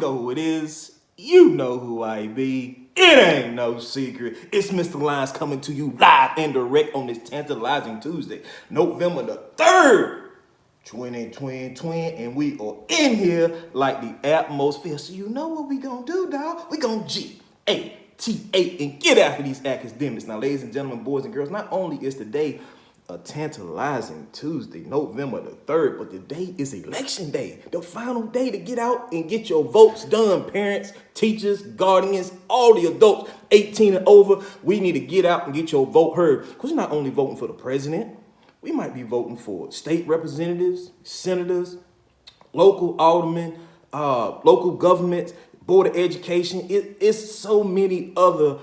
know who it is. You know who I be. It ain't no secret. It's Mr. Lyons coming to you live and direct on this tantalizing Tuesday, November the 3rd, 2020, and we are in here like the atmosphere. So you know what we gonna do, dog? We gonna G-A-T-A and get after these academics. Now, ladies and gentlemen, boys and girls, not only is today a tantalizing Tuesday, November the 3rd, but today is election day, the final day to get out and get your votes done. Parents, teachers, guardians, all the adults 18 and over, we need to get out and get your vote heard, because we're not only voting for the president, we might be voting for state representatives, senators, local aldermen, local governments, board of education. It's so many other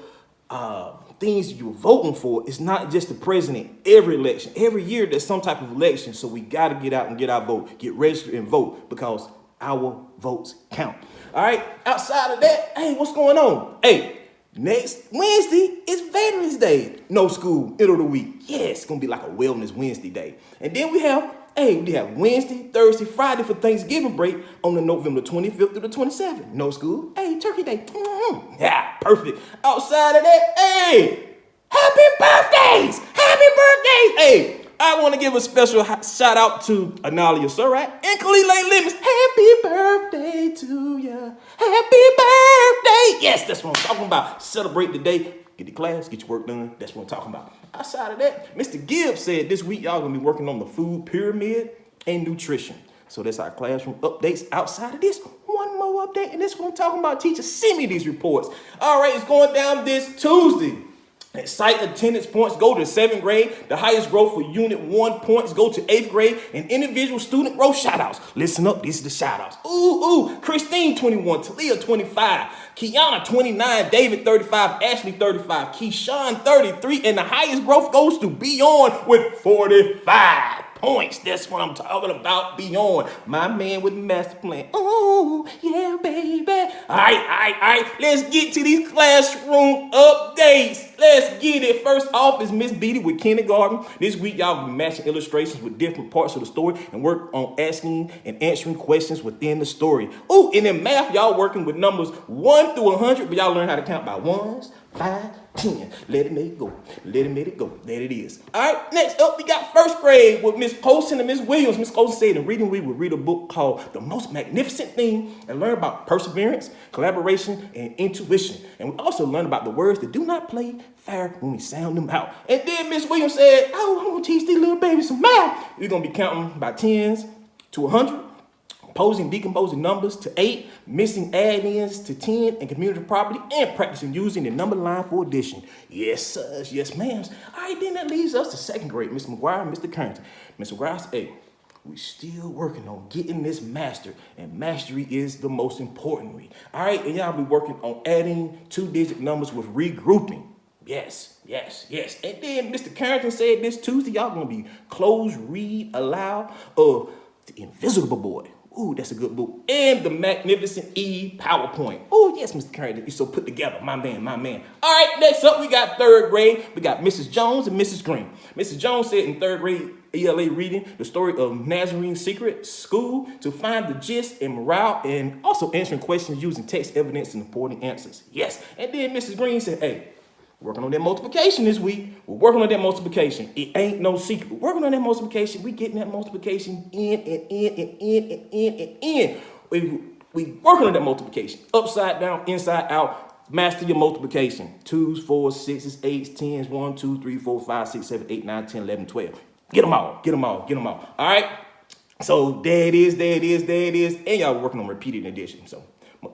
things you're voting for. It's not just the president. Every election, every year there's some type of election. So we got to get out and get our vote, get registered and vote, because our votes count. All right. Outside of that, hey, what's going on? Hey, next Wednesday is Veterans Day. No school, middle of the week. Yeah, it's going to be like a Wellness Wednesday day. And then we have Wednesday, Thursday, Friday for Thanksgiving break on the November 25th through the 27th. No school. Hey, Turkey Day. Yeah, perfect. Outside of that, hey, happy birthdays. Happy birthdays. Hey, I want to give a special shout out to Analia Surratt and Kalile Lemons. Happy birthday to ya. Happy birthday. Yes, that's what I'm talking about. Celebrate the day. Get to class, get your work done. That's what I'm talking about. Outside of that, Mr. Gibbs said this week y'all gonna be working on the food pyramid and nutrition. So that's our classroom updates. Outside of this, one more update, and this is what I'm talking about. Teachers, send me these reports. All right, it's going down this Tuesday. Site attendance points go to 7th grade. The highest growth for Unit 1 points go to 8th grade. And individual student growth shout-outs. Listen up, these are the shout-outs. Christine 21, Talia 25, Kiana 29, David 35, Ashley 35, Keyshawn 33, and the highest growth goes to Beyond with 45 points. That's what I'm talking about, Beyond. My man with the master plan. Oh, yeah, baby. All right. Let's get to these classroom updates. Let's get it. First off is Miss Beatty with kindergarten. This week, y'all will be matching illustrations with different parts of the story and work on asking and answering questions within the story. Oh, and in math, y'all working with numbers 1 through 100, but y'all learn how to count by ones, 5, 10. Let it make it go. Let it make it go. There it is. All right, next up, we got first grade with Miss Colson and Miss Williams. Miss Colson said in reading, we would read a book called The Most Magnificent Thing and learn about perseverance, collaboration, and intuition. And we also learn about the words that do not play fair when we sound them out. And then Miss Williams said, I'm going to teach these little babies some math. We're going to be counting by 10s to 100. Composing, decomposing numbers to 8, missing add-ins to 10, and community property, and practicing using the number line for addition. Yes, sirs, yes, ma'ams. All right, then that leaves us to 2nd grade, Mr. McGuire and Mr. Carrington. Mr. McGuire said, hey, we still working on getting this mastered, and mastery is the most important read. All right, and y'all be working on adding 2-digit numbers with regrouping. Yes. And then Mr. Carrington said this Tuesday, y'all gonna be close read aloud of The Invisible Boy. Ooh, that's a good book. And The Magnificent E PowerPoint. Oh, yes, Mr. Carrington, you're so put together. My man. All right, next up, we got 3rd grade. We got Mrs. Jones and Mrs. Green. Mrs. Jones said in 3rd grade ELA reading the story of Nazarene's secret school to find the gist and morale, and also answering questions using text evidence and supporting answers. Yes. And then Mrs. Green said, hey, working on that multiplication this week. We're working on that multiplication. It ain't no secret. We're working on that multiplication. We getting that multiplication in. We working on that multiplication. Upside down, inside out. Master your multiplication. 2s, 4s, 6s, 8s, 10s, 1, 2, 3, 4, 5, 6, 7, 8, 9, 10, 11, 12. Get them all. All right? So there it is. And y'all working on repeated addition. So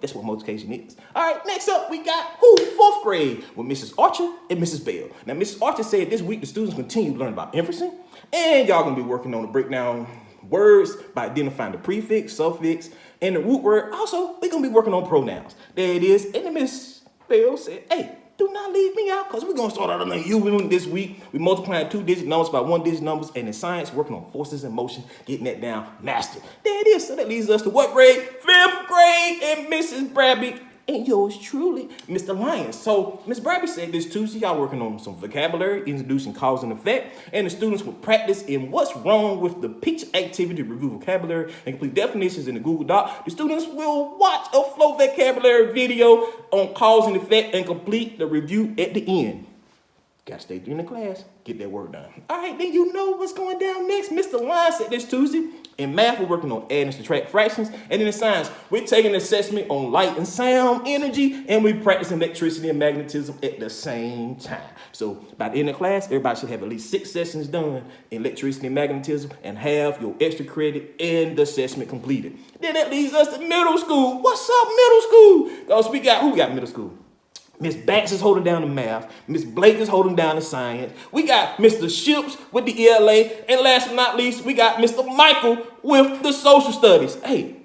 that's what multiplication is. All right, next up, we got 4th grade with Mrs. Archer and Mrs. Bell. Now, Mrs. Archer said this week the students continue to learn about inferencing, and y'all gonna be working on the breakdown words by identifying the prefix, suffix, and the root word. Also, we're gonna be working on pronouns. There it is. And then Miss Bell said, hey, do not leave me out, because we're going to start out on a U this week. We're multiplying 2-digit numbers by 1-digit numbers, and in science, working on forces and motion, getting that down, mastered. There it is. So that leads us to what grade? 5th grade, and Mrs. Bradley and yours truly, Mr. Lyons. So Ms. Bradley said this Tuesday, y'all working on some vocabulary, introducing cause and effect, and the students will practice in what's wrong with the picture activity, review vocabulary, and complete definitions in the Google Doc. The students will watch a flow vocabulary video on cause and effect and complete the review at the end. Got to stay in the class, get that work done. All right, then you know what's going down next. Mr. Lyons said this Tuesday. In math, we're working on adding and subtract fractions. And in science, we're taking an assessment on light and sound energy, and we're practicing electricity and magnetism at the same time. So by the end of class, everybody should have at least 6 sessions done in electricity and magnetism and have your extra credit and the assessment completed. Then that leads us to middle school. What's up, middle school? Because we got middle school? Miss Banks is holding down the math. Miss Blake is holding down the science. We got Mr. Ships with the ELA. And last but not least, we got Mr. Michael with the social studies. Hey,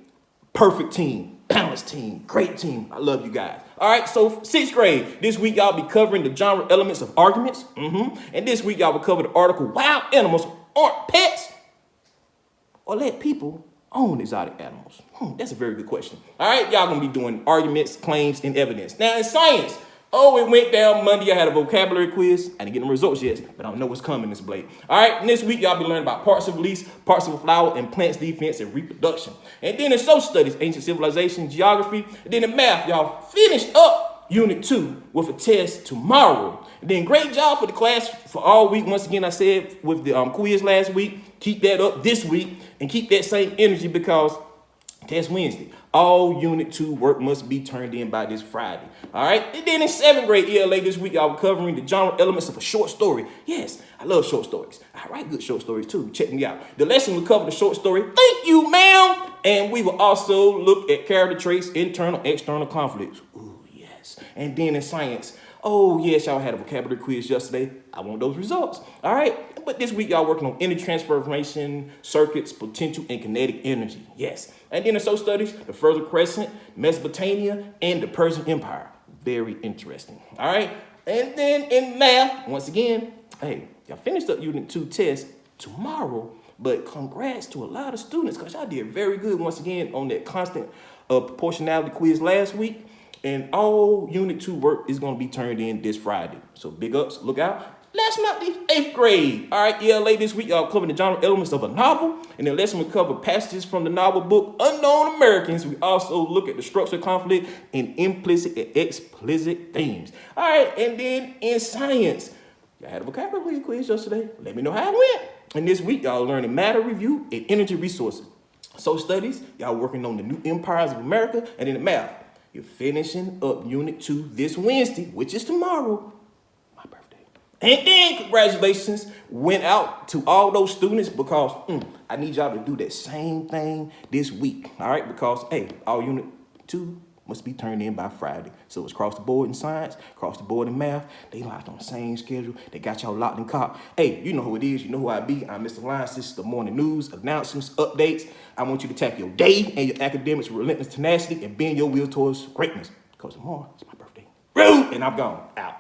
perfect team, balanced team, great team. I love you guys. All right, so 6th grade. This week, y'all be covering the genre elements of arguments. And this week, y'all will cover the article, wild animals aren't pets or let people own exotic animals? That's a very good question. All right, y'all gonna be doing arguments, claims, and evidence. Now in science, it went down Monday. I had a vocabulary quiz. I didn't get the results yet, but I don't know what's coming, Miss Blake. All right, and this week y'all be learning about parts of release, parts of a flower, and plants defense and reproduction. And then in social studies, ancient civilization, geography, and then in math, y'all finished up Unit 2 with a test tomorrow. And then great job for the class for all week. Once again, I said with the quiz last week, keep that up this week and keep that same energy because test Wednesday. All Unit 2 work must be turned in by this Friday. All right? And then in 7th grade ELA this week, y'all covering the genre elements of a short story. Yes, I love short stories. I write good short stories too. Check me out. The lesson will cover the short story. Thank you, ma'am. And we will also look at character traits, internal, external conflicts. Ooh, yes. And then in science, yes, y'all had a vocabulary quiz yesterday. I want those results. All right? But this week, y'all working on energy transformation, circuits, potential, and kinetic energy. Yes. And then in social studies, the Fertile Crescent, Mesopotamia, and the Persian Empire. Very interesting. All right? And then in math, once again, y'all finished up Unit 2 test tomorrow, but congrats to a lot of students because y'all did very good once again on that constant proportionality quiz last week. And all Unit 2 work is going to be turned in this Friday. So big ups, look out. Last but not least, 8th grade. All right, ELA this week, y'all covering the genre elements of a novel. And the lesson will cover passages from the novel book Unknown Americans. We also look at the structure of conflict and implicit and explicit themes. All right, and then in science, y'all had a vocabulary quiz yesterday. Let me know how it went. And this week, y'all learning matter review and energy resources. Social studies, y'all working on the new empires of America. And then the math, you're finishing up Unit 2 this Wednesday, which is tomorrow. And then congratulations went out to all those students because I need y'all to do that same thing this week. All right, because all Unit 2 must be turned in by Friday. So it's across the board in science, across the board in math. They locked on the same schedule. They got y'all locked in cop. You know who it is. You know who I be. I'm Mr. Lyons. This is the morning news, announcements, updates. I want you to tackle your day and your academics with relentless tenacity and bend your will towards greatness. Because tomorrow is my birthday. Rude! And I'm gone. Out.